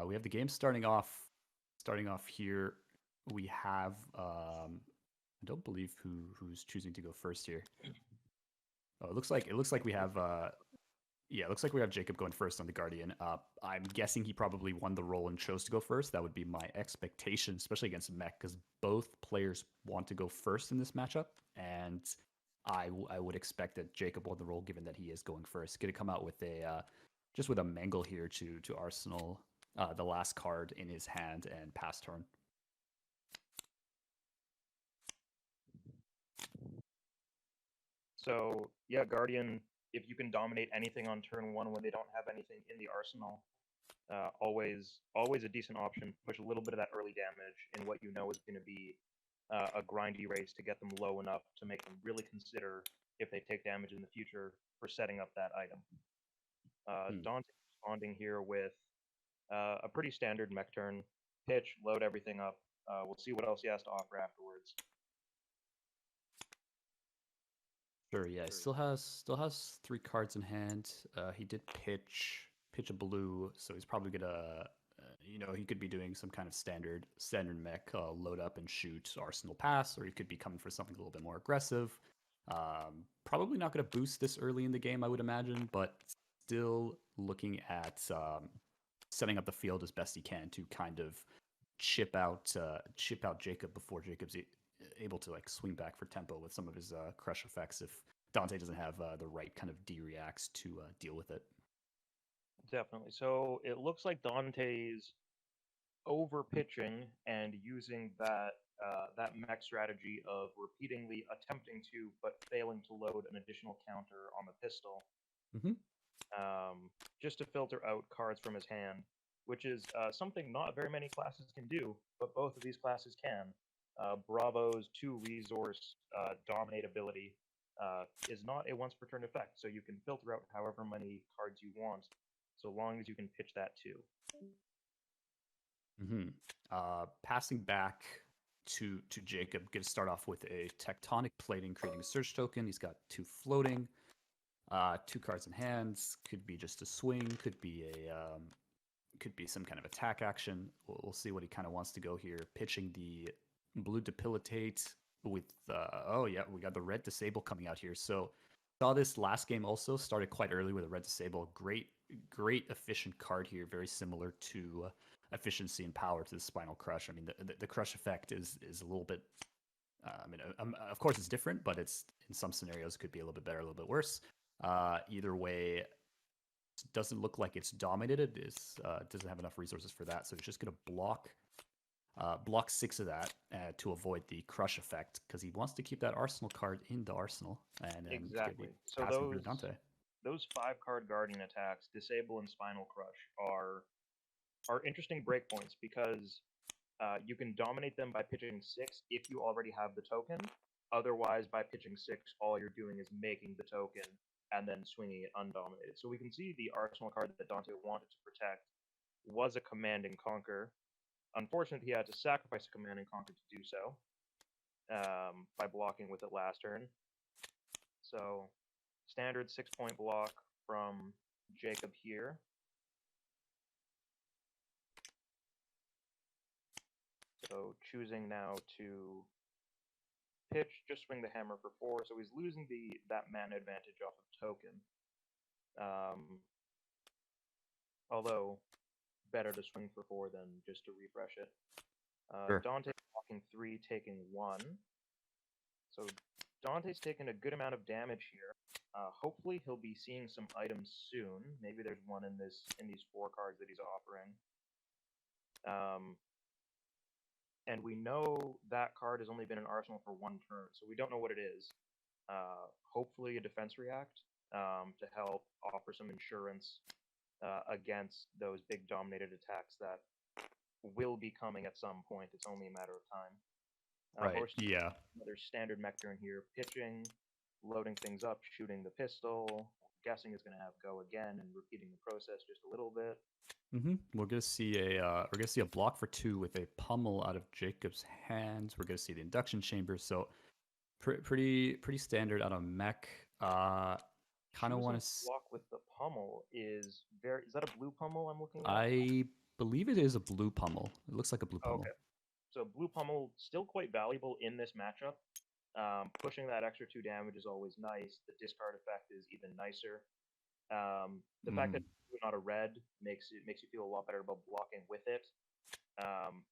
we have the game starting off. Starting off here, we have I don't believe who's choosing to go first here. Oh, it looks like we have yeah, it looks like we have Jacob going first on the Guardian. I'm guessing he probably won the role and chose to go first. That would be my expectation, especially against Mech, because both players want to go first in this matchup, and I would expect that Jacob won the role given that he is going first. Going to come out with a just with a mangle here to Arsenal, the last card in his hand and pass turn. So yeah, Guardian, if you can dominate anything on turn one when they don't have anything in the arsenal, always a decent option. Push a little bit of that early damage in what you know is going to be a grindy race to get them low enough to make them really consider if they take damage in the future for setting up that item. Dante responding here with a pretty standard mech turn. Pitch, load everything up. We'll see what else he has to offer afterwards. Sure, yeah, he still has 3 cards in hand. He did pitch a blue, so he's probably gonna, he could be doing some kind of standard mech, load up and shoot Arsenal pass, or he could be coming for something a little bit more aggressive. Probably not gonna boost this early in the game, I would imagine, but still looking at setting up the field as best he can to kind of chip out Jacob before Jacob's able to like swing back for tempo with some of his crush effects if Dante doesn't have the right kind of D reacts to deal with it. Definitely. So it looks like Dante's over pitching and using that mech strategy of repeatedly attempting to but failing to load an additional counter on the pistol, Mm-hmm. just to filter out cards from his hand, which is something not very many classes can do, but both of these classes can. Bravo's 2 resource dominate ability is not a once per turn effect, so you can filter out however many cards you want, so long as you can pitch that too. Mm-hmm. Passing back to Jacob, going to start off with a tectonic plating, creating a search token. He's got 2 floating, 2 cards in hands. Could be just a swing. Could be some kind of attack action. We'll see what he kind of wants to go here. Pitching the blue debilitate with oh yeah, we got the red disable coming out here. So saw this last game also, started quite early with a red disable. Great efficient card here, very similar to efficiency and power to the Spinal Crush. I mean, the crush effect is a little bit of course it's different, but it's in some scenarios could be a little bit better, a little bit worse. Either way, it doesn't look like it's dominated. It doesn't have enough resources for that, so it's just going to block 6 of that to avoid the crush effect because he wants to keep that Arsenal card in the arsenal. And exactly. So those 5-card Guardian attacks, Disable and Spinal Crush, are interesting breakpoints because you can dominate them by pitching 6 if you already have the token. Otherwise, by pitching 6, all you're doing is making the token and then swinging it undominated. So we can see the Arsenal card that Dante wanted to protect was a Command and Conquer. Unfortunately, he had to sacrifice a Command and Conquer to do so by blocking with it last turn. So standard 6-point block from Jacob here. So choosing now to pitch, just swing the hammer for 4. So he's losing that mana advantage off of token. Although better to swing for 4 than just to refresh it. Sure. Dante blocking 3, taking 1. So Dante's taken a good amount of damage here. Hopefully he'll be seeing some items soon. Maybe there's one in these 4 cards that he's offering. And we know that card has only been in Arsenal for 1 turn, so we don't know what it is. Hopefully a defense react to help offer some insurance against those big dominated attacks that will be coming at some point. It's only a matter of time. Right, yeah. There's standard mech turn here, pitching, loading things up, shooting the pistol. Guessing is going to have go again and repeating the process just a little bit. Mm-hmm. We're gonna see a block for 2 with a pummel out of Jacob's hands. We're gonna see the induction chamber. So pretty standard out of mech. Kind of want to. Block with the pummel is very. Is that a blue pummel I'm looking at? I believe it is a blue pummel. It looks like a blue pummel. Okay. So blue pummel still quite valuable in this matchup. Pushing that extra 2 damage is always nice. The discard effect is even nicer. The fact that it's not a red makes you feel a lot better about blocking with it.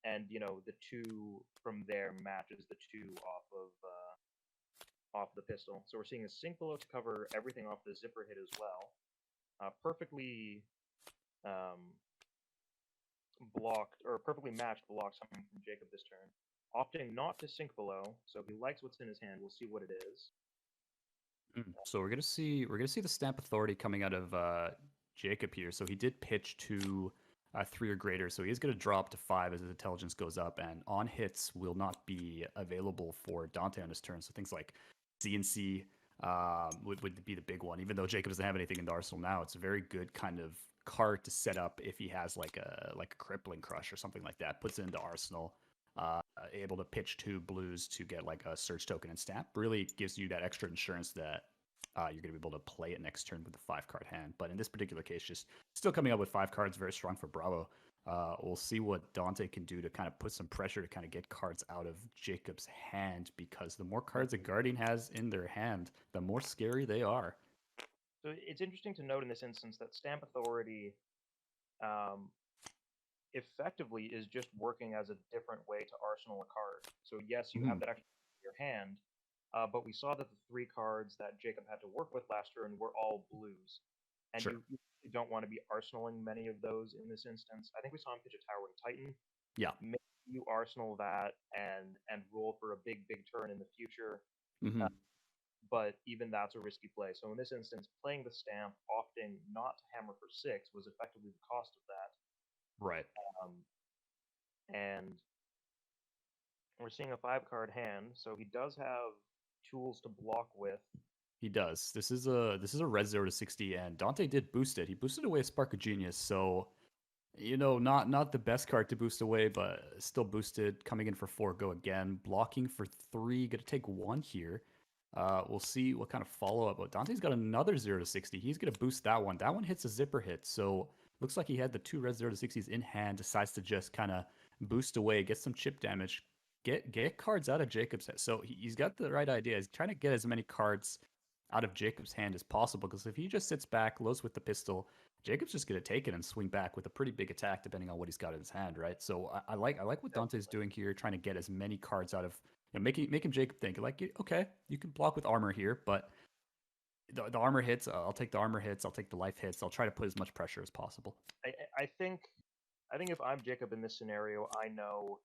And the 2 from there matches the 2 off the pistol. So we're seeing a sync below to cover everything off the zipper hit as well. Perfectly blocked or perfectly matched blocks coming from Jacob this turn. Opting not to sink below, so he likes what's in his hand. We'll see what it is. So we're gonna see the Stamp Authority coming out of Jacob here. So he did pitch to 3 or greater, so he is gonna drop to 5 as his intelligence goes up, and on hits will not be available for Dante on his turn. So things like CNC would be the big one. Even though Jacob doesn't have anything in the arsenal now, it's a very good kind of card to set up if he has like a crippling crush or something like that. Puts it into arsenal. Able to pitch 2 blues to get like a search token and stamp really gives you that extra insurance that you're going to be able to play it next turn with the 5-card hand. But in this particular case, just still coming up with 5 cards, very strong for Bravo. We'll see what Dante can do to kind of put some pressure to kind of get cards out of Jacob's hand, because the more cards a Guardian has in their hand, the more scary they are. So it's interesting to note in this instance that Stamp Authority effectively is just working as a different way to arsenal a card. So yes, you have that extra in your hand, but we saw that the 3 cards that Jacob had to work with last turn were all blues. And you really don't want to be arsenaling many of those in this instance. I think we saw him pitch a Towering Titan. Yeah. Maybe you arsenal that and roll for a big turn in the future. But even that's a risky play. So in this instance, playing the stamp, opting not to hammer for 6 was effectively the cost of that. Right. And we're seeing a 5-card hand, so he does have tools to block with. He does. This is a red 0 to 60, and Dante did boost it. He boosted away a Spark of Genius, so not the best card to boost away, but still boosted. Coming in for 4, go again. Blocking for 3, gonna take 1 here. We'll see what kind of follow-up. But Dante's got another 0 to 60. He's gonna boost that one. That one hits a zipper hit, so looks like he had the 2 red 0 to 60s in hand. Decides to just kind of boost away, get some chip damage, get cards out of Jacob's head. So he's got the right idea. He's trying to get as many cards out of Jacob's hand as possible, because if he just sits back, loads with the pistol, Jacob's just going to take it and swing back with a pretty big attack depending on what he's got in his hand, right? So I like what Dante's doing here, trying to get as many cards out of, making Jacob think like, okay, you can block with armor here, but the armor hits, I'll take the armor hits, I'll take the life hits, I'll try to put as much pressure as possible. I think if I'm Jacob in this scenario, I know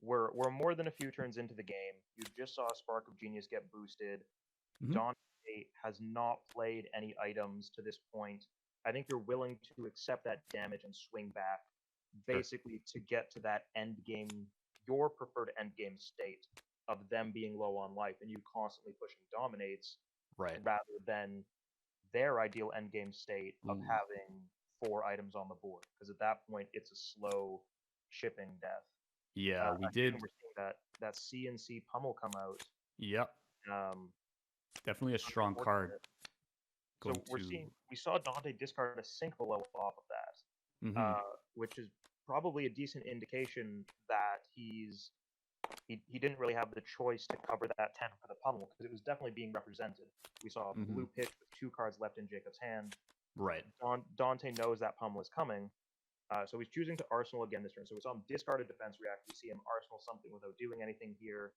we're more than a few turns into the game. You just saw Spark of Genius get boosted. Dante has not played any items to this point. I think you're willing to accept that damage and swing back, basically to get to that end game, your preferred end game state of them being low on life and you constantly pushing dominates, right, rather than their ideal end game state of having 4 items on the board. Because at that point, it's a slow shipping death. Yeah, we did. We're seeing that CNC pummel come out. Yep. Definitely a strong card. So we saw Dante discard a sink below off of that, which is probably a decent indication that he didn't really have the choice to cover that 10 for the pummel, because it was definitely being represented. We saw a blue pitch with 2 cards left in Jacob's hand. Right. Dante knows that pummel is coming, so he's choosing to arsenal again this turn. So we saw him discard a defense react. We see him arsenal something without doing anything here.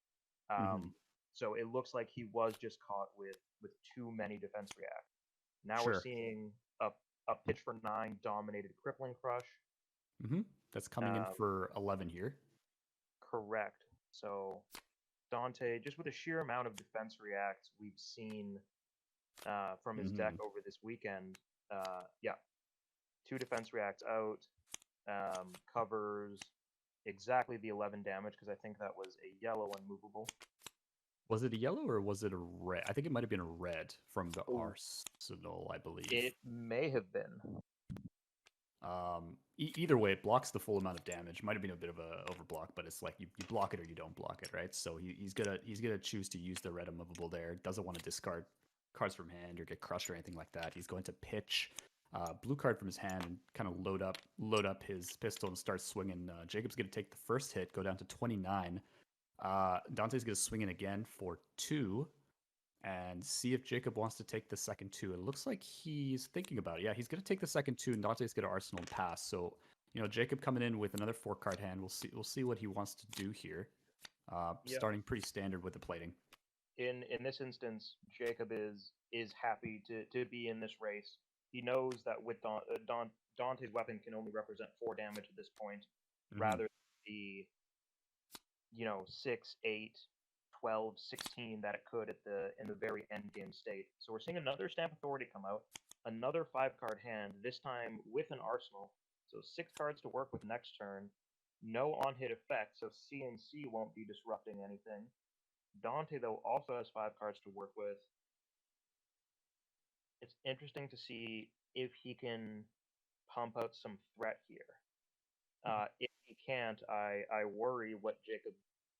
So it looks like he was just caught with too many defense react. Now we're seeing a pitch for 9 dominated crippling crush. That's coming in for 11 here. Correct. So Dante, just with a sheer amount of defense reacts we've seen from his deck over this weekend, 2 defense reacts out, covers exactly the 11 damage, because I think that was a yellow unmovable. Was it a yellow or was it a red? I think it might have been a red from the arsenal, I believe. It may have been. Either way, it blocks the full amount of damage. Might have been a bit of a overblock, but it's like you block it or you don't block it, right? So he's gonna choose to use the red unmovable there. Doesn't want to discard cards from hand or get crushed or anything like that. He's going to pitch blue card from his hand and kind of load up his pistol and start swinging. Jacob's going to take the first hit, go down to 29. Dante's going to swing in again for 2 and see if Jacob wants to take the second 2. It looks like he's thinking about it. Yeah, he's going to take the second 2, and Dante's going to arsenal and pass. So, Jacob coming in with another 4-card hand. We'll see what he wants to do here. Starting pretty standard with the plating. In this instance, Jacob is happy to be in this race. He knows that with Dante's weapon can only represent 4 damage at this point, rather than the 6, 8, 12, 16 that it could in the very end game state. So we're seeing another Stamp Authority come out, another 5-card hand, this time with an arsenal. So 6 cards to work with next turn. No on-hit effect, so CNC won't be disrupting anything. Dante, though, also has 5 cards to work with. It's interesting to see if he can pump out some threat here. If he can't, I worry what Jacob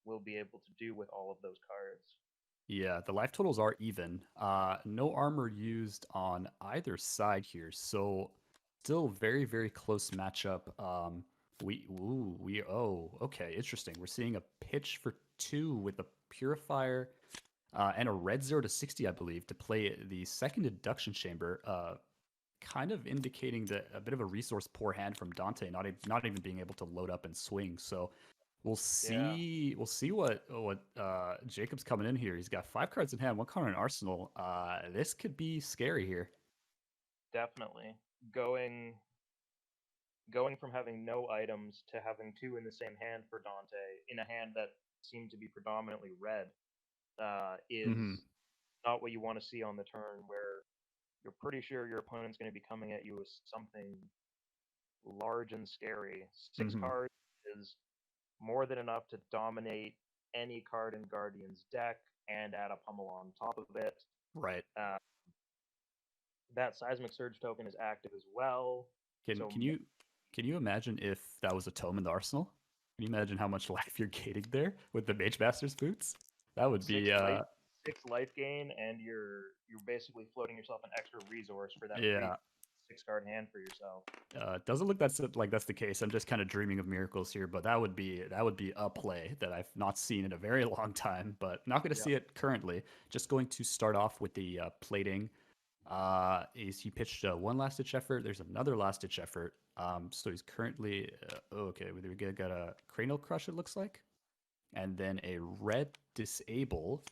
will be able to do with all of those cards. Yeah, the life totals are even. No armor used on either side here, so still very, very close matchup. Okay, interesting. We're seeing a pitch for 2 with a Purifier and a red 0 to 60, I believe, to play the second Induction Chamber, kind of indicating that a bit of a resource poor hand from Dante, not even being able to load up and swing. So we'll see. Yeah. We'll see what Jacob's coming in here. He's got 5 cards in hand, 1 card in arsenal. This could be scary here. Definitely going from having no items to having 2 in the same hand for Dante in a hand that seemed to be predominantly red is not what you want to see on the turn, where you're pretty sure your opponent's going to be coming at you with something large and scary. 6 cards is more than enough to dominate any card in Guardian's deck and add a pummel on top of it. Right. That Seismic Surge token is active as well. Can you imagine if that was a tome in the arsenal? Can you imagine how much life you're gaining there with the Mage Master's boots? That would be 6 life gain, and you're basically floating yourself an extra resource for that 6-card hand for yourself. Doesn't look like that's the case. I'm just kind of dreaming of miracles here, but that would be a play that I've not seen in a very long time, but not going to see it currently. Just going to start off with the plating. He pitched 1 last-ditch effort. There's another last-ditch effort. So he's currently we got a Cranial Crush, it looks like, and then a red disable.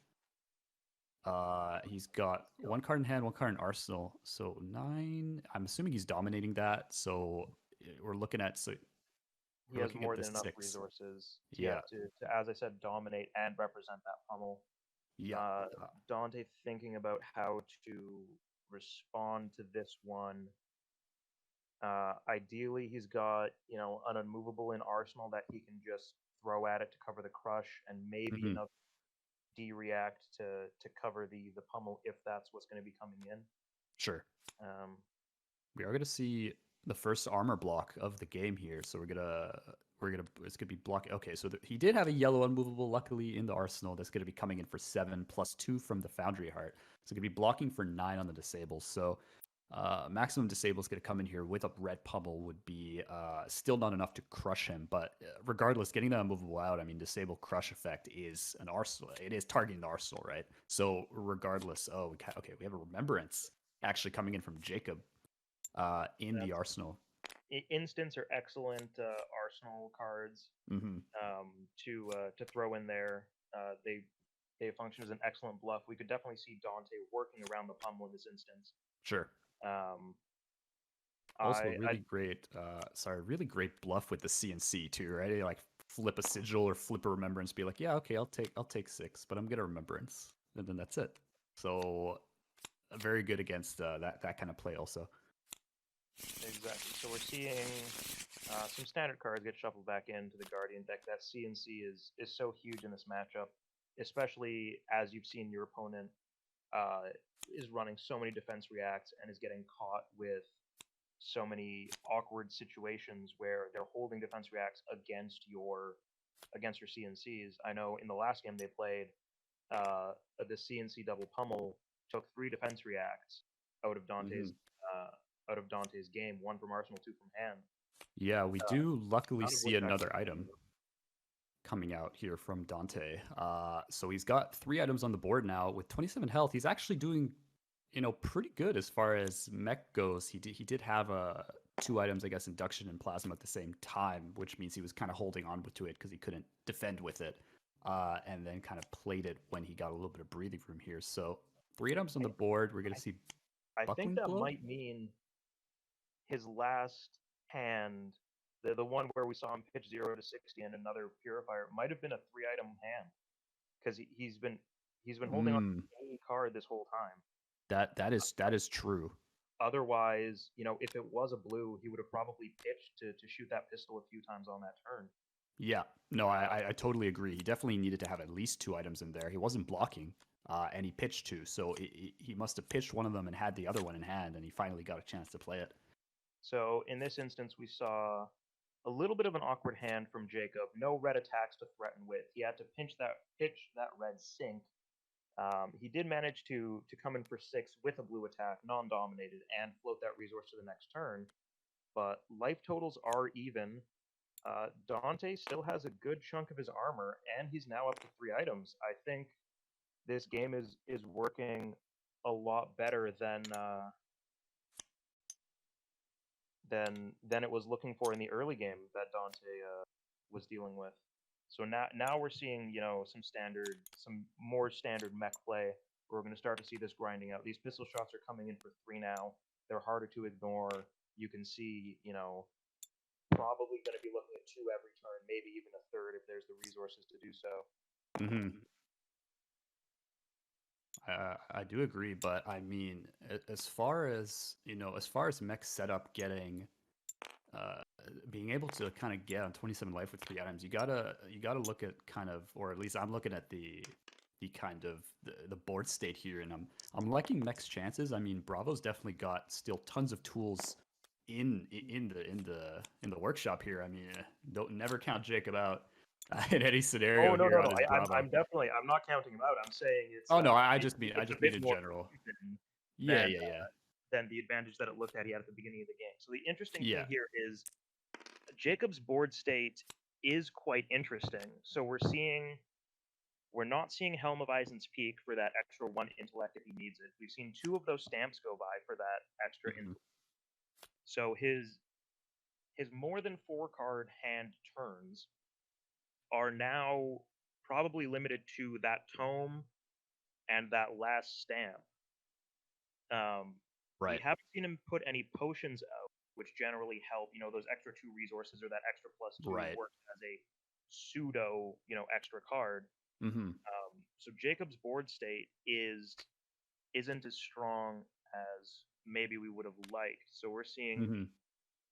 He's got 1 card in hand, 1 card in arsenal. So 9. I'm assuming he's dominating that. So we're looking at he has more than enough resources to, as I said, dominate and represent that pummel. Yeah. Dante thinking about how to respond to this one. Ideally, he's got an unmovable in arsenal that he can just throw at it to cover the crush, and maybe another D-react to cover the pummel if that's what's going to be coming in. Sure. We are going to see the first armor block of the game here, so it's gonna be block. Okay, so he did have a yellow unmovable, luckily, in the arsenal. That's gonna be coming in for 7 plus 2 from the Foundry Heart. So gonna be blocking for 9 on the disable. So maximum disable is gonna come in here with a red pummel would be still not enough to crush him. But regardless, getting that unmovable out, I mean, disable crush effect is an arsenal. It is targeting the arsenal, right? So regardless, we have a remembrance actually coming in from Jacob in the arsenal. Instants are excellent arsenal cards to throw in there. They function as an excellent bluff. We could definitely see Dante working around the pummel in this instance. Sure. Also, really great bluff with the CNC too, right? Like flip a sigil or flip a remembrance, be like, yeah, okay, I'll take 6, but I'm gonna remembrance, and then that's it. So very good against that kind of play also. Exactly. So we're seeing some standard cards get shuffled back into the Guardian deck. That CNC is so huge in this matchup, especially as you've seen your opponent is running so many defense reacts and is getting caught with so many awkward situations where they're holding defense reacts against your CNCs. I know in the last game they played the CNC double pummel took 3 defense reacts out of Dante's Mm-hmm. out of Dante's game, 1 from arsenal, 2 from hand. Yeah, we do luckily None of see which another actually. item coming out here from Dante. So he's got 3 items on the board now with 27 health. He's actually doing, pretty good as far as mech goes. He did have 2 items, I guess, induction and plasma at the same time, which means he was kind of holding on to it because he couldn't defend with it, and then kind of played it when he got a little bit of breathing room here. So 3 items on the board. We're gonna see I think Buckwing that Blow. might mean his last hand, the one where we saw him pitch 0 to 60 and another purifier, might have been a 3-item hand because he's been holding on to any card this whole time. That is true. Otherwise, if it was a blue, he would have probably pitched to shoot that pistol a few times on that turn. Yeah, no, I totally agree. He definitely needed to have at least 2 items in there. He wasn't blocking, and he pitched 2, so he must have pitched one of them and had the other one in hand, and he finally got a chance to play it. So in this instance, we saw a little bit of an awkward hand from Jacob. No red attacks to threaten with. He had to pitch that red sink. He did manage to come in for 6 with a blue attack, non-dominated, and float that resource to the next turn. But life totals are even. Dante still has a good chunk of his armor, and he's now up to 3 items. I think this game is working a lot better than it was looking for in the early game that Dante was dealing with. So now we're seeing some more standard mech play. We're going to start to see this grinding out. These pistol shots are coming in for 3 now. They're harder to ignore. You can see, probably going to be looking at 2 every turn, maybe even a third if there's the resources to do so. Mm-hmm. I do agree, but I mean, as far as mech setup getting, being able to kind of get on 27 life with 3 items, you gotta look at kind of, or at least I'm looking at the kind of the board state here, and I'm liking mech's chances. I mean, Bravo's definitely got still tons of tools in the workshop here. I mean, don't never count Jacob out in any scenario No, here on his I'm Bravo. I'm not counting him out. I'm saying it's. Oh no, I just mean in general. Yeah. Than the advantage that it looked at he had at the beginning of the game. So the interesting thing here is Jacob's board state is quite interesting. So we're not seeing Helm of Eisen's Peak for that extra 1 intellect if he needs it. We've seen 2 of those stamps go by for that extra intellect. So his more than 4 card hand turns are now probably limited to that tome and that last stamp. Right. We haven't seen him put any potions out, which generally help. Those extra 2 resources or that extra +2 works as a pseudo, extra card. So Jacob's board state isn't as strong as maybe we would have liked. So we're seeing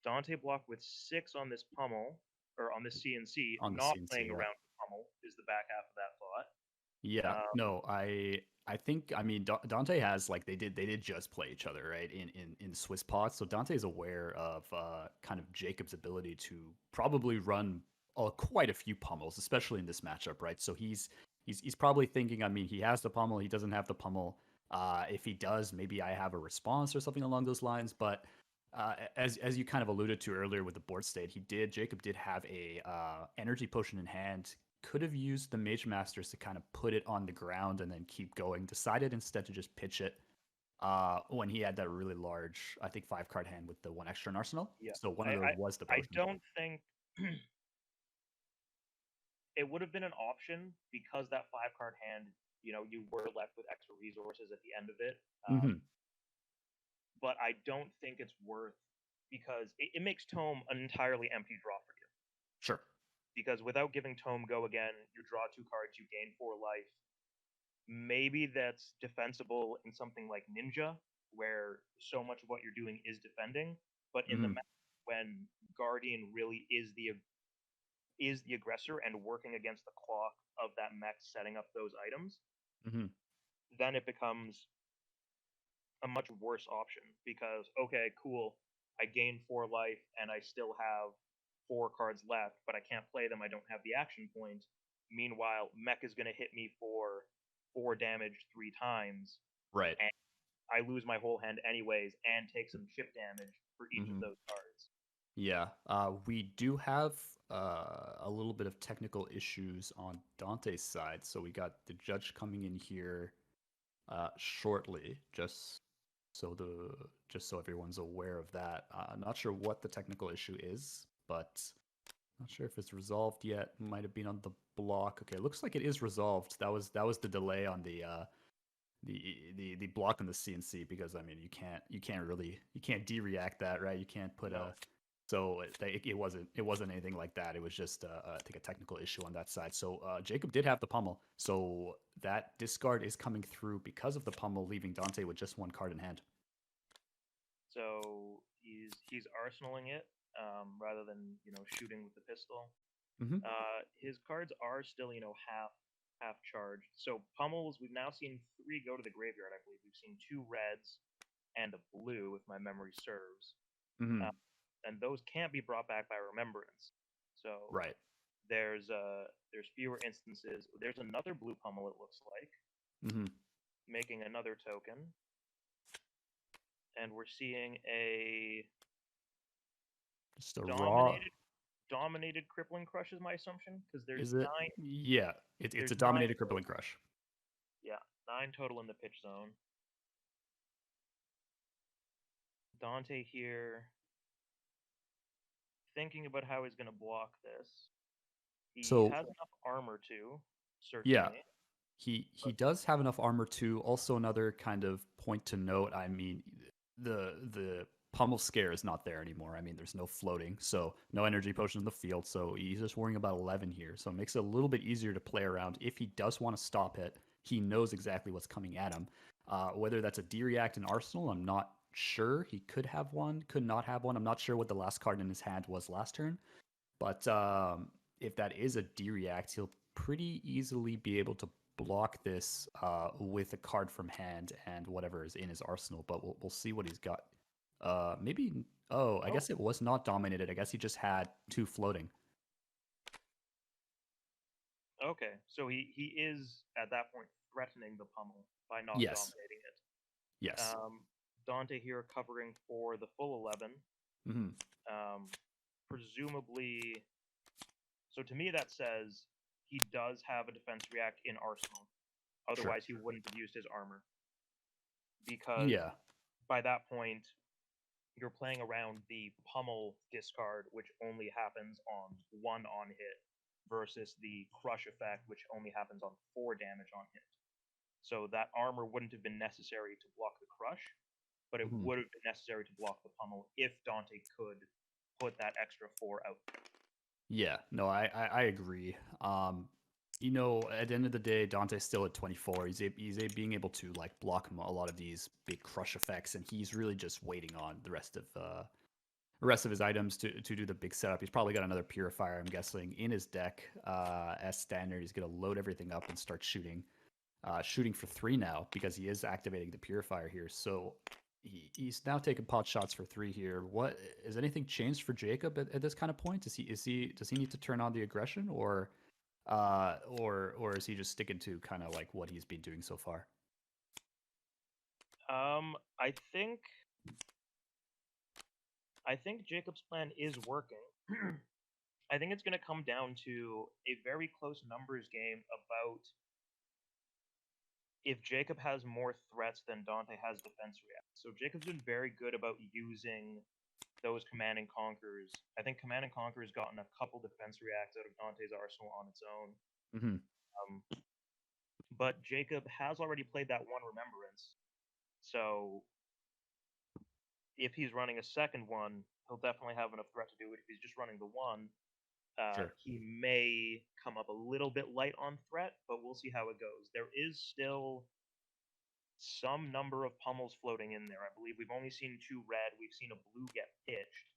Dante block with 6 on this pummel, or on this CNC, playing around with pummel is the back half of that thought. Yeah, no, I think, I mean, Dante has, like, they did just play each other, right, in Swiss pots. So Dante's aware of kind of Jacob's ability to probably run quite a few pummels, especially in this matchup, right? So he's probably thinking, I mean, he has the pummel, he doesn't have the pummel. If he does, maybe I have a response or something along those lines. But as you kind of alluded to earlier with the board state, Jacob did have a energy potion in hand. Could have used the Mage Masters to kind of put it on the ground and then keep going. Decided instead to just pitch it when he had that really large, I think, 5-card hand with the 1 extra in Arsenal. Yeah. So one of those was the potion. I don't think it would have been an option because that 5-card hand, you were left with extra resources at the end of it. But I don't think it's worth, because it makes Tome an entirely empty draw for you. Sure. Because without giving Tome go again, you draw 2 cards, you gain 4 life. Maybe that's defensible in something like Ninja, where so much of what you're doing is defending. But in the match when Guardian really is the aggressor and working against the clock of that mech setting up those items, then it becomes a much worse option. Because, okay, cool, I gain 4 life and I still have 4 cards left, but I can't play them, I don't have the action point. Meanwhile, mech is going to hit me for 4 damage 3 times. Right. and I lose my whole hand anyways and take some chip damage for each of those cards. Yeah, we do have a little bit of technical issues on Dante's side, so we got the judge coming in here shortly, just so everyone's aware of that. Not sure what the technical issue is, but not sure if it's resolved yet. Might have been on the block. Okay, looks like it is resolved. That was the delay on the block on the CNC, because I mean you can't de-react that, right? You can't put No. so it wasn't anything like that. It was just I think a technical issue on that side. So Jacob did have the pummel, so that discard is coming through because of the pummel, leaving Dante with just one card in hand. So he's arsenaling it rather than shooting with the pistol. Mm-hmm. His cards are still half charged. So pummels, we've now seen 3 go to the graveyard. I believe we've seen 2 reds and a blue, if my memory serves. Mm-hmm. And those can't be brought back by remembrance. So Right. there's fewer instances. There's another blue pummel, it looks like, making another token, and we're seeing a just a dominated crippling crush is my assumption, because there's is it 9. Yeah, it's a There's 9 dominated crippling crush. Yeah, 9 total in the pitch zone. Dante here thinking about how he's going to block this. He has enough armor to, certainly. Yeah, he does have enough armor too. Also, another kind of point to note, I mean, the pummel scare is not there anymore. I mean, there's no floating, so no energy potion in the field, so he's just worrying about 11 here. So it makes it a little bit easier to play around. If he does want to stop it, he knows exactly what's coming at him. Whether that's a D-React in Arsenal, I'm not sure. He could have one, could not have one. I'm not sure what the last card in his hand was last turn. But if that is a D-React, he'll pretty easily be able to block this with a card from hand and whatever is in his arsenal. But we'll see what he's got. Maybe. Oh, I guess it was not dominated. I guess he just had 2 floating. Okay, so he is at that point threatening the pummel by not dominating it. Yes. Dante here covering for the full 11. Presumably, so to me that says he does have a defense react in arsenal. Otherwise, he wouldn't have used his armor. Because by that point, you're playing around the pummel discard, which only happens on 1 on hit, versus the crush effect, which only happens on 4 damage on hit. So that armor wouldn't have been necessary to block the crush, but it would have been necessary to block the pummel if Dante could put that extra 4 out there. Yeah, no, I agree. You know, at the end of the day, Dante's still at 24. He's being able to like block a lot of these big crush effects, and he's really just waiting on the rest of his items to do the big setup. He's probably got another purifier, I'm guessing, in his deck as standard. He's gonna load everything up and start shooting for 3 now, because he is activating the purifier here. So he's now taking pot shots for 3 here. What has anything changed for Jacob at this kind of point? Does he need to turn on the aggression, or is he just sticking to kind of like what he's been doing so far? I think Jacob's plan is working. I think it's going to come down to a very close numbers game about if Jacob has more threats than Dante has defense reacts. So Jacob's been very good about using those Command and Conquers. I think Command and Conquer's gotten a couple defense reacts out of Dante's arsenal on its own. But Jacob has already played that 1 Remembrance. So if he's running a second one, he'll definitely have enough threat to do it. If he's just running the 1, he may come up a little bit light on threat, but we'll see how it goes. There is still some number of pummels floating in there. I believe we've only seen 2 red. We've seen a blue get pitched.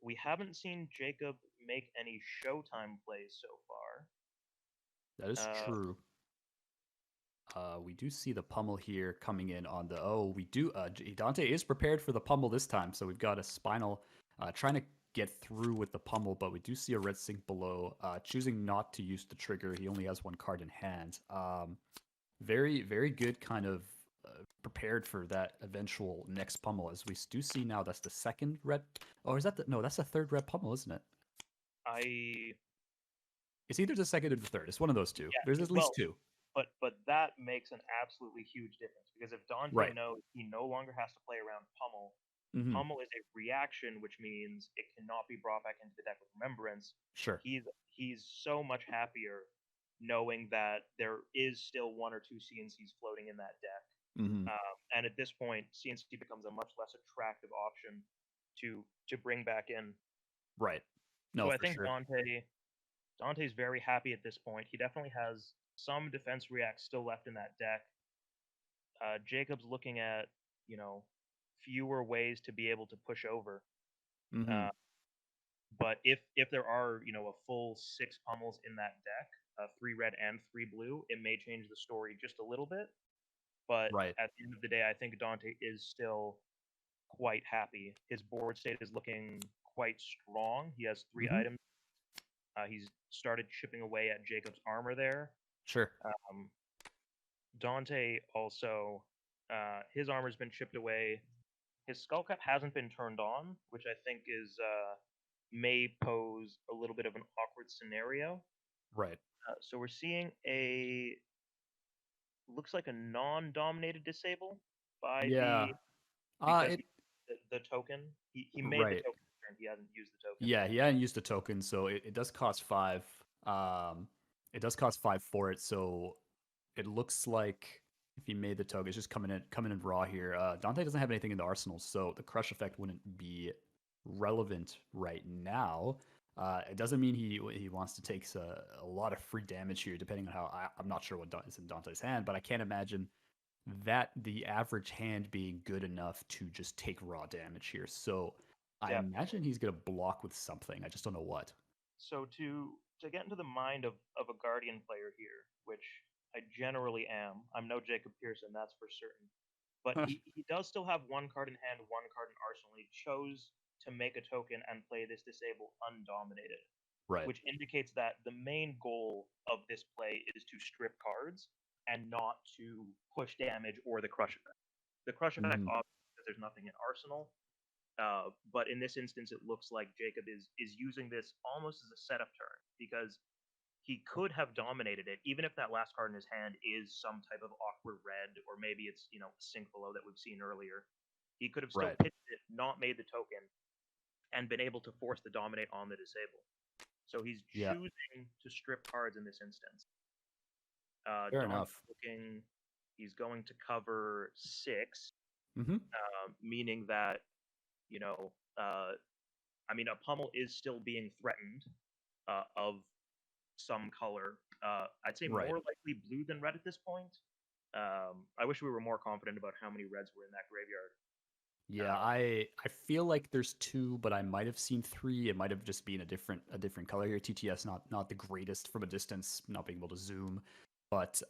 We haven't seen Jacob make any Showtime plays so far. That is true. We do see the pummel here coming in on the... we do... Dante is prepared for the pummel this time, so we've got a Spinal trying to get through with the pummel, but we do see a red sink below, choosing not to use the trigger. He only has 1 card in hand. very, very good kind of prepared for that eventual next pummel. As we do see now, that's the second red. Oh, is that the no? That's the third red pummel, isn't it? It's either the second or the third. It's one of those two. Yeah, There's at least two. But that makes an absolutely huge difference because if Dante knows he no longer has to play around pummel, pummel is a reaction, which means it cannot be brought back into the deck with remembrance. Sure. He's so much happier knowing that there is still one or two CNCs floating in that deck. And at this point, CNC becomes a much less attractive option to bring back in. Right. No, so I think Dante's very happy at this point. He definitely has some defense reacts still left in that deck. Jacob's looking at, fewer ways to be able to push over. But if there are, a full 6 pummels in that deck, 3 red and 3 blue, it may change the story just a little bit. But at the end of the day, I think Dante is still quite happy. His board state is looking quite strong. He has 3 items. He's started chipping away at Jacob's armor there. Sure. Dante also, his armor's been chipped away. His skull cap hasn't been turned on, which I think is may pose a little bit of an awkward scenario. Right. So we're seeing looks like a non-dominated disable by the token. He made the token turn. He hasn't used the token. Yeah, he hadn't used the token, so it does cost 5. It does cost 5 for it, so it looks like if he made the token, it's just coming in raw here. Dante doesn't have anything in the arsenal, so the crush effect wouldn't be relevant right now. It doesn't mean he wants to take a lot of free damage here, depending on how I'm not sure what is in Dante's hand, but I can't imagine that the average hand being good enough to just take raw damage here. So I imagine he's gonna block with something. I just don't know what. So to get into the mind of a Guardian player here, which I generally am. I'm no Jacob Pearson, that's for certain. But he does still have 1 card in hand, 1 card in arsenal. He chose to make a token and play this disable undominated. Right. Which indicates that the main goal of this play is to strip cards and not to push damage or the crush effect. The crush effect, obviously, because there's nothing in arsenal. But in this instance, it looks like Jacob is using this almost as a setup turn because he could have dominated it, even if that last card in his hand is some type of awkward red, or maybe it's, sink below that we've seen earlier. He could have still pitched it, not made the token, and been able to force the dominate on the disable. So he's choosing to strip cards in this instance. Fair enough. He's going to cover 6, meaning that, a pummel is still being threatened of some color. I'd say more likely blue than red at this point. I wish we were more confident about how many reds were in that graveyard. Yeah, I feel like there's 2, but I might have seen 3. It might have just been a different color here. TTS not the greatest from a distance, not being able to zoom, but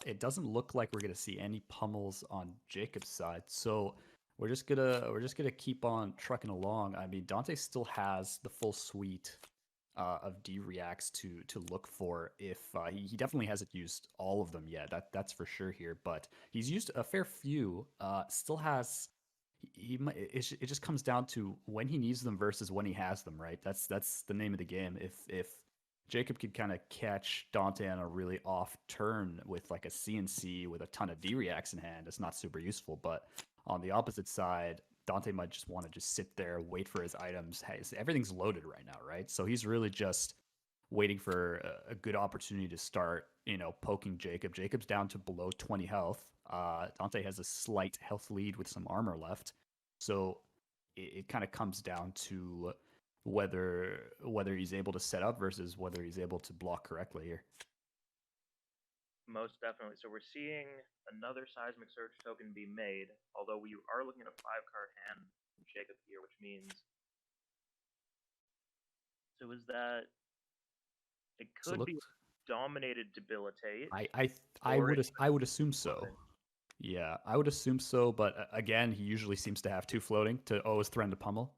it doesn't look like we're gonna see any pummels on Jacob's side. So we're just gonna keep on trucking along. I mean, Dante still has the full suite of D reacts to look for. If he definitely hasn't used all of them yet, that's for sure here, but he's used a fair few. Still has. It just comes down to when he needs them versus when he has them, right? That's the name of the game. If Jacob could kind of catch Dante on a really off turn with like a CNC with a ton of D reacts in hand, it's not super useful. But on the opposite side, Dante might just want to just sit there, wait for his items. Hey, everything's loaded right now, right? So he's really just waiting for a good opportunity to start, poking Jacob. Jacob's down to below 20 health. Dante has a slight health lead with some armor left. So it kind of comes down to whether he's able to set up versus whether he's able to block correctly here. Most definitely. So we're seeing another seismic search token be made, although we are looking at a 5-card hand from Jacob here, which means... So is that... It could be dominated debilitate. I would assume so. Yeah, I would assume so, but again, he usually seems to have 2 floating to always threaten to pummel.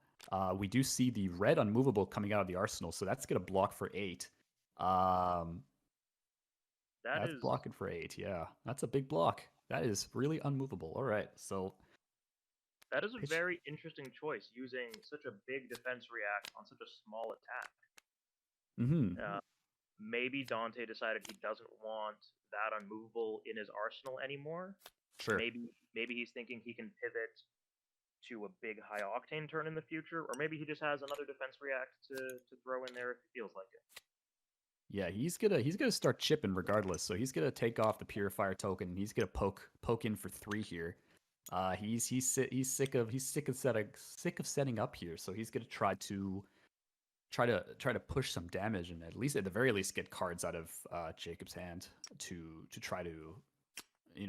We do see the red unmovable coming out of the arsenal, so that's going to block for 8. That That's blocking for 8. Yeah, that's a big block. That is really unmovable. All right, so that is a very interesting choice, using such a big defense react on such a small attack. Maybe Dante decided he doesn't want that unmovable in his arsenal anymore. Sure. Maybe he's thinking he can pivot to a big high octane turn in the future, or maybe he just has another defense react to throw in there if he feels like it. Yeah, he's gonna start chipping regardless. So he's gonna take off the purifier token. He's gonna poke in for 3 here. He's sick of setting up here. So he's gonna try to push some damage and at the very least get cards out of Jacob's hand to try to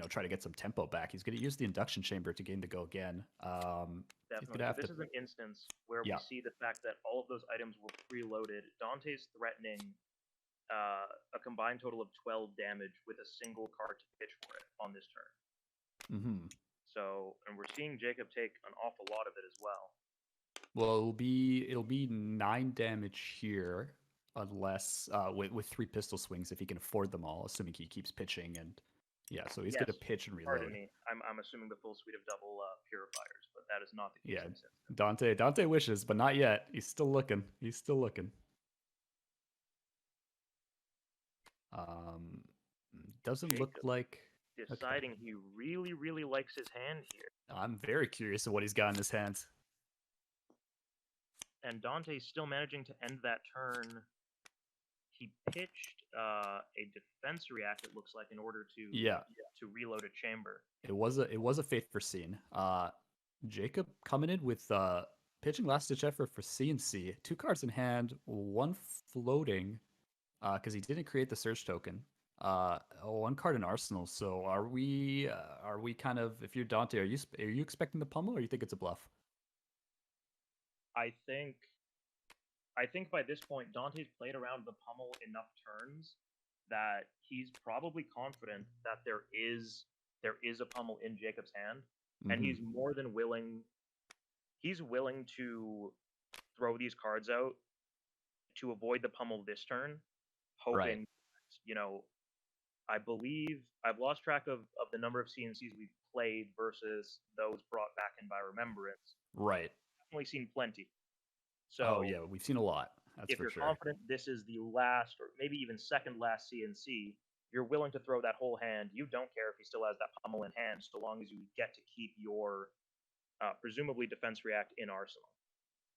try to get some tempo back. He's gonna use the induction chamber to gain the go again. Definitely. This is an instance where we see the fact that all of those items were preloaded. Dante's threatening a combined total of 12 damage with a single card to pitch for it on this turn. So, and we're seeing Jacob take an awful lot of it as well. Well, it'll be 9 damage here, unless with 3 pistol swings if he can afford them all, assuming he keeps pitching. And yeah, so he's gonna pitch and reload. Pardon me, I'm assuming the full suite of double purifiers, but that is not the case. Yeah, Dante wishes, but not yet. He's still looking. Doesn't look like deciding he really, really likes his hand here. I'm very curious of what he's got in his hands. And Dante's still managing to end that turn. He pitched a defense react, it looks like, in order to reload a chamber. It was a faith for scene. Jacob coming in with pitching last ditch effort for CNC. 2 cards in hand, 1 floating, because he didn't create the search token. 1 card in arsenal. So are we kind of, if you're Dante, are you expecting the pummel, or you think it's a bluff? I think by this point Dante's played around the pummel enough turns that he's probably confident that there is a pummel in Jacob's hand, and he's more than willing. He's willing to throw these cards out to avoid the pummel this turn, hoping, I believe I've lost track of the number of CNCs we've played versus those brought back in by Remembrance. Right. Definitely seen plenty. So yeah, we've seen a lot. That's if you're confident this is the last or maybe even second last CNC, you're willing to throw that whole hand. You don't care if he still has that pummel in hand, so long as you get to keep your presumably defense react in arsenal.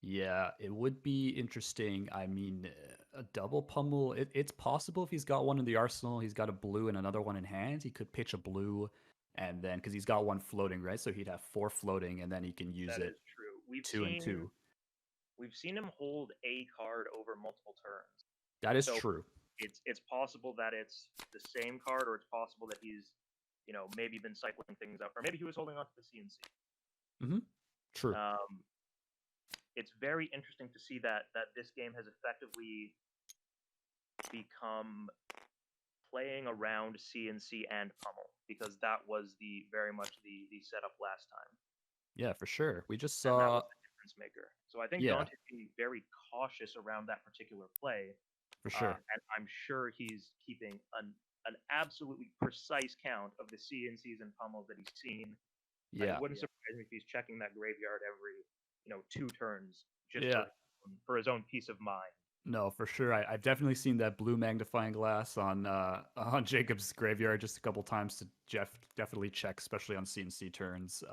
Yeah, it would be interesting. I mean, a double pummel, it's possible if he's got one in the arsenal, he's got a blue and another one in hand, he could pitch a blue, and then, because he's got 1 floating, right? So he'd have 4 floating, and then he can use it. That is true. 2 and 2. We've seen him hold a card over multiple turns. That is true. It's possible that it's the same card, or it's possible that he's, maybe been cycling things up, or maybe he was holding on to the CNC. True. It's very interesting to see that this game has effectively become playing around CNC and pummel, because that was very much the setup last time. Yeah, for sure. We just saw. And that was the difference maker. So I think Dante's being very cautious around that particular play. For sure. And I'm sure he's keeping an absolutely precise count of the CNCs and pummels that he's seen. Yeah. It wouldn't surprise me if he's checking that graveyard every 2 turns just for his own peace of mind. No, for sure. I've definitely seen that blue magnifying glass on Jacob's graveyard just a couple times to definitely check, especially on CNC turns,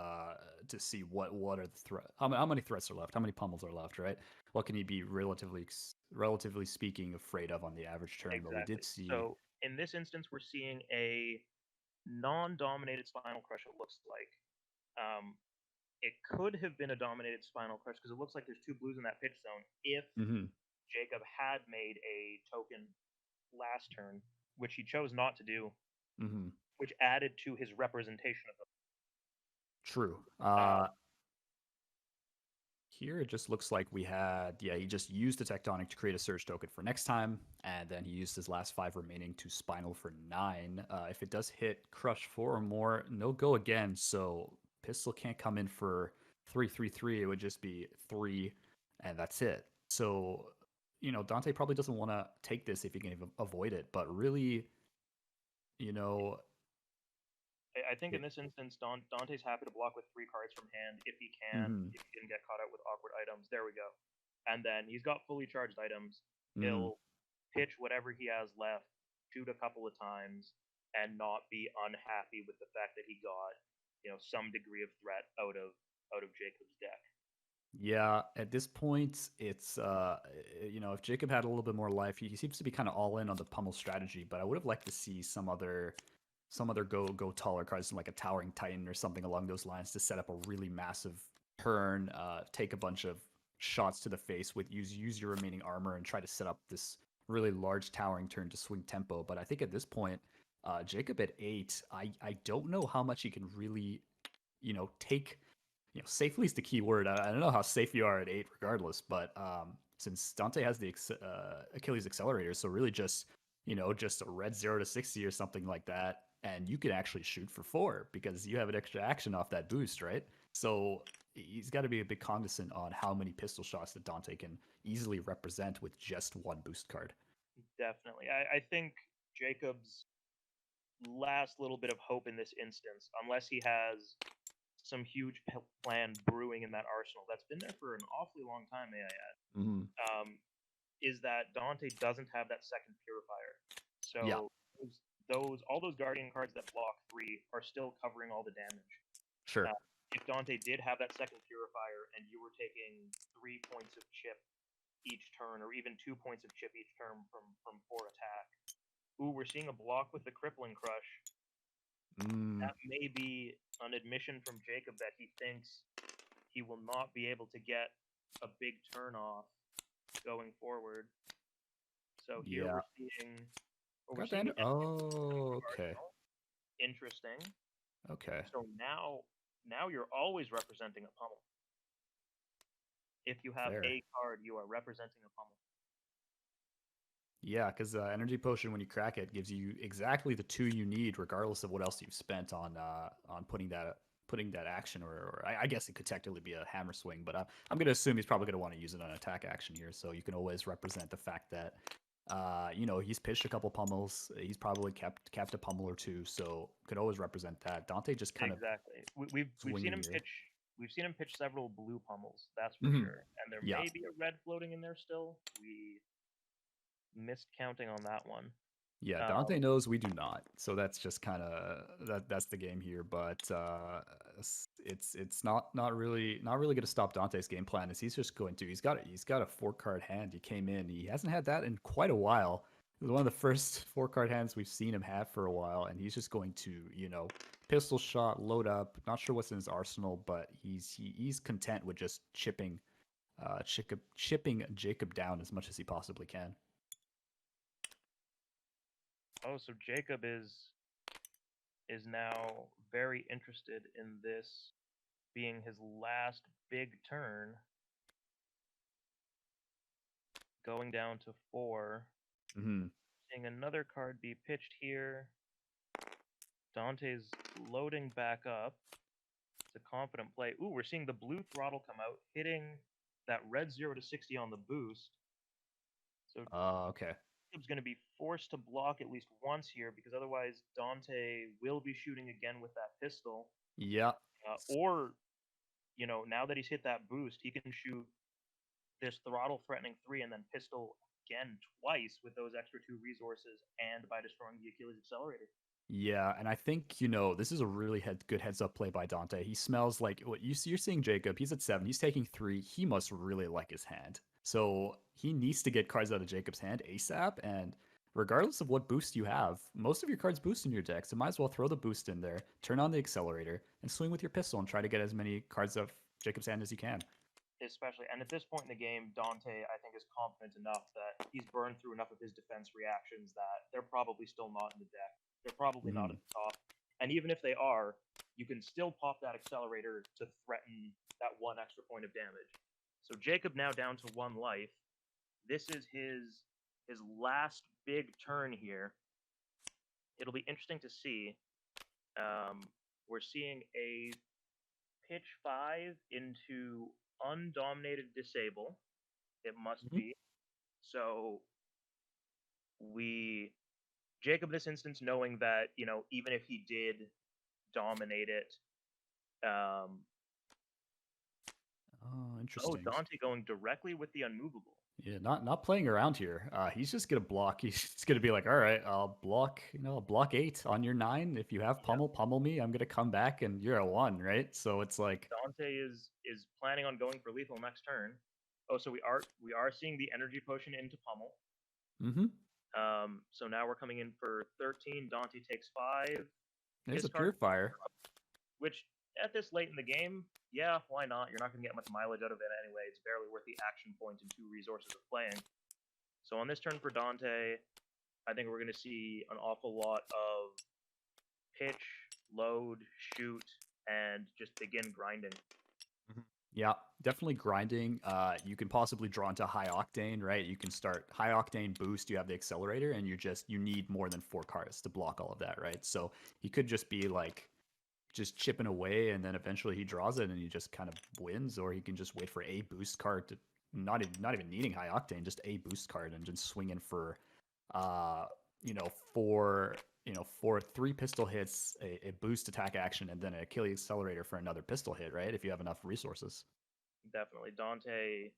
to see what are the threats. How many threats are left? How many pummels are left? Right? What can he be relatively speaking afraid of on the average turn? Exactly. But we did see. So in this instance, we're seeing a non-dominated Spinal Crush. It looks like. It could have been a dominated Spinal Crush because it looks like there's 2 blues in that pitch zone. If Jacob had made a token last turn, which he chose not to do, which added to his representation of them. True. Here it just looks like we had, he just used the Tectonic to create a Surge token for next time, and then he used his last 5 remaining to Spinal for 9. If it does hit Crush 4 or more, no go again, so Pistol can't come in for 3/3/3. It would just be 3, and that's it. So, Dante probably doesn't want to take this if he can avoid it, but really, you know, I think in this instance, Dante's happy to block with 3 cards from hand if he can, mm-hmm, if he didn't get caught out with awkward items. There we go. And then he's got fully charged items. mm-hmm. He'll pitch whatever he has left, shoot a couple of times, and not be unhappy with the fact that he got, some degree of threat out of Jacob's deck. Yeah, at this point, it's if Jacob had a little bit more life, he seems to be kind of all in on the pummel strategy. But I would have liked to see some other go taller cards, like a Towering Titan or something along those lines, to set up a really massive turn, take a bunch of shots to the face with use your remaining armor and try to set up this really large towering turn to swing tempo. But I think at this point, Jacob at 8, I don't know how much he can really take. Safely is the key word. I don't know how safe you are at 8 regardless, but since Dante has the Achilles accelerator, so really just just a red 0 to 60 or something like that, and you can actually shoot for 4 because you have an extra action off that boost, right? So he's got to be a bit cognizant on how many pistol shots that Dante can easily represent with just one boost card. Definitely. I think Jacob's last little bit of hope in this instance, unless he has some huge plan brewing in that arsenal that's been there for an awfully long time, may I add, is that Dante doesn't have that second purifier. So yeah. all those guardian cards that block 3 are still covering all the damage. Sure. If Dante did have that second purifier and you were taking 3 points of chip each turn, or even 2 points of chip each turn from 4 attack, we're seeing a block with the crippling crush. That may be an admission from Jacob that he thinks he will not be able to get a big turn off going forward. So here we're seeing. Okay. Interesting. Okay. So now you're always representing a pummel. If you have a card, you are representing a pummel. Yeah, because energy potion, when you crack it, gives you exactly the 2 you need, regardless of what else you've spent on putting that action. Or I guess it could technically be a hammer swing, but I'm going to assume he's probably going to want to use it on attack action here. So you can always represent the fact that he's pitched a couple pummels. He's probably kept a pummel or 2, so could always represent that. Dante just kind of we've seen him pitch. We've seen him pitch several blue pummels, that's for sure. And there may be a red floating in there still. We missed counting on that one. Yeah, Dante knows we do not, so that's just kind of that's the game here. But it's not really going to stop Dante's game plan. As he's just going to he's got a 4-card hand. He came in, he hasn't had that in quite a while. It was one of the first 4-card hands we've seen him have for a while, and he's just going to pistol shot, load up. Not sure what's in his arsenal, but he's content with just chipping Jacob down as much as he possibly can. Oh, so Jacob is now very interested in this being his last big turn. Going down to 4. Seeing another card be pitched here. Dante's loading back up. It's a confident play. Ooh, we're seeing the blue throttle come out, hitting that red 0 to 60 on the boost. So okay. Jacob's going to be forced to block at least once here, because otherwise Dante will be shooting again with that pistol. Yeah. Or, now that he's hit that boost, he can shoot this throttle threatening 3 and then pistol again twice with those extra 2 resources and by destroying the Achilles accelerator. Yeah, and I think, this is a really good heads-up play by Dante. He smells like what you're seeing Jacob. He's at 7. He's taking 3. He must really like his hand. So he needs to get cards out of Jacob's hand ASAP, and regardless of what boost you have, most of your cards boost in your deck, so might as well throw the boost in there, turn on the accelerator, and swing with your pistol and try to get as many cards out of Jacob's hand as you can. Especially, and at this point in the game, Dante, I think, is confident enough that he's burned through enough of his defense reactions that they're probably still not in the deck. They're probably not at the top. And even if they are, you can still pop that accelerator to threaten that 1 extra point of damage. So Jacob now down to 1 life. This is his last big turn here. It'll be interesting to see. We're seeing a pitch 5 into undominated disable. It must be. So we Jacob, in this instance, knowing that, even if he did dominate it, interesting. Dante going directly with the unmovable. Yeah, not playing around here. He's just gonna block. He's just gonna be like, all right, I'll block. I'll block 8 on your 9. If you have pummel me. I'm gonna come back and you're a 1, right? So it's like Dante is planning on going for lethal next turn. Oh, so we are seeing the energy potion into pummel. So now we're coming in for 13. Dante takes 5. There's a purifier. Which at this late in the game, yeah, why not? You're not going to get much mileage out of it anyway. It's barely worth the action point and 2 resources of playing. So on this turn for Dante, I think we're going to see an awful lot of pitch, load, shoot, and just begin grinding. Yeah, definitely grinding. You can possibly draw into high octane, right? You can start high octane boost. You have the accelerator, and you need more than 4 cards to block all of that, right? So he could just be like just chipping away, and then eventually he draws it, and he just kind of wins. Or he can just wait for a boost card to not even needing high octane, just a boost card, and just swing in for, 3 pistol hits, a boost attack action, and then an Achilles accelerator for another pistol hit, right? If you have enough resources. Definitely. Dante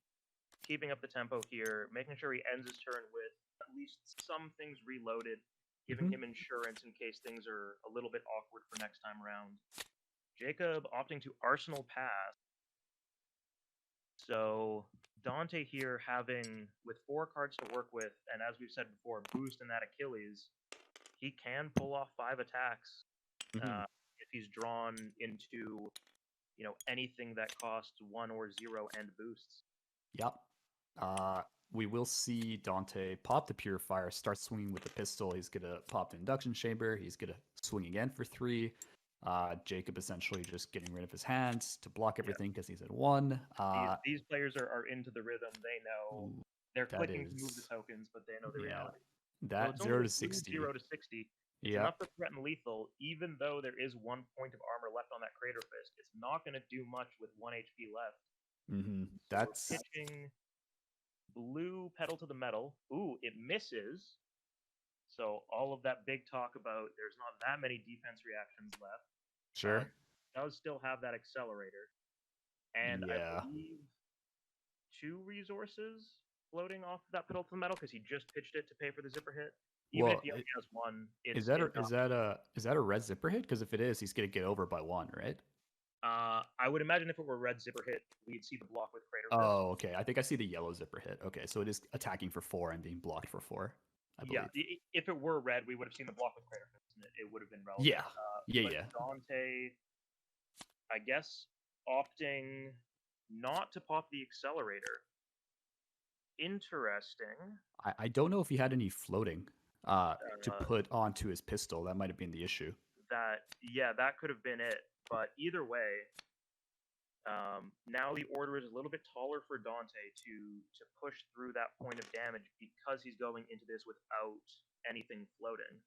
keeping up the tempo here, making sure he ends his turn with at least some things reloaded, giving him insurance in case things are a little bit awkward for next time around. Jacob opting to Arsenal pass. So Dante here having, with 4 cards to work with, and as we've said before, boost and that Achilles, he can pull off 5 attacks if he's drawn into, anything that costs 1 or 0 and boosts. Yep. We will see Dante pop the purifier, start swinging with the pistol. He's gonna pop the induction chamber. He's gonna swing again for 3. Jacob essentially just getting rid of his hands to block everything because he's at 1. These players are into the rhythm. They know they're clicking to move the tokens, but they know the reality. That 0 to 60. 0 to 60. It's enough to threaten lethal, even though there is 1 point of armor left on that Crater Fist. It's not going to do much with 1 HP left. That's so pitching blue pedal to the metal. Ooh, it misses. So all of that big talk about there's not that many defense reactions left. Sure. Does still have that accelerator. And I believe 2 resources floating off that pedal to the metal because he just pitched it to pay for the zipper hit. Even if he only has 1, is that a red zipper hit? Because if it is, he's gonna get over by 1, right? I would imagine if it were red zipper hit, we'd see the block with Crater Fist. Oh, okay. I think I see the yellow zipper hit. Okay, so it is attacking for 4 and being blocked for 4. I believe. Yeah, if it were red, we would have seen the block with Crater Fist, and it would have been relevant. Yeah. Dante, I guess, opting not to pop the accelerator. Interesting. I don't know if he had any floating to put onto his pistol. That might have been the issue. That could have been it. But either way, now the order is a little bit taller for Dante to push through that point of damage because he's going into this without anything floating.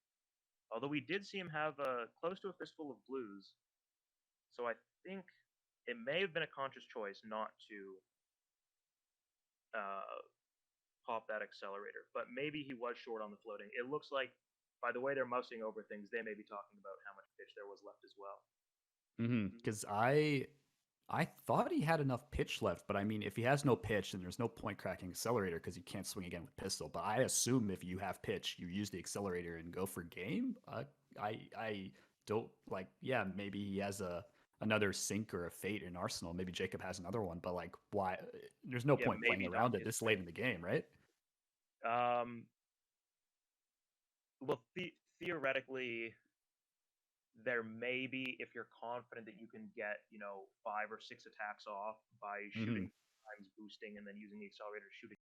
Although we did see him have close to a fistful of blues, so I think it may have been a conscious choice not to pop that accelerator. But maybe he was short on the floating. It looks like, by the way they're mousing over things, they may be talking about how much pitch there was left as well. Because I thought he had enough pitch left, but I mean, if he has no pitch, then there's no point cracking accelerator because you can't swing again with pistol. But I assume if you have pitch, you use the accelerator and go for game. I don't like. Yeah, maybe he has another Sync or a Fate in Arsenal. Maybe Jacob has another one, but like, why? There's no point playing around it this late in the game, right? Well, theoretically, there may be, if you're confident that you can get, 5 or 6 attacks off by shooting times, boosting, and then using the accelerator to shoot it.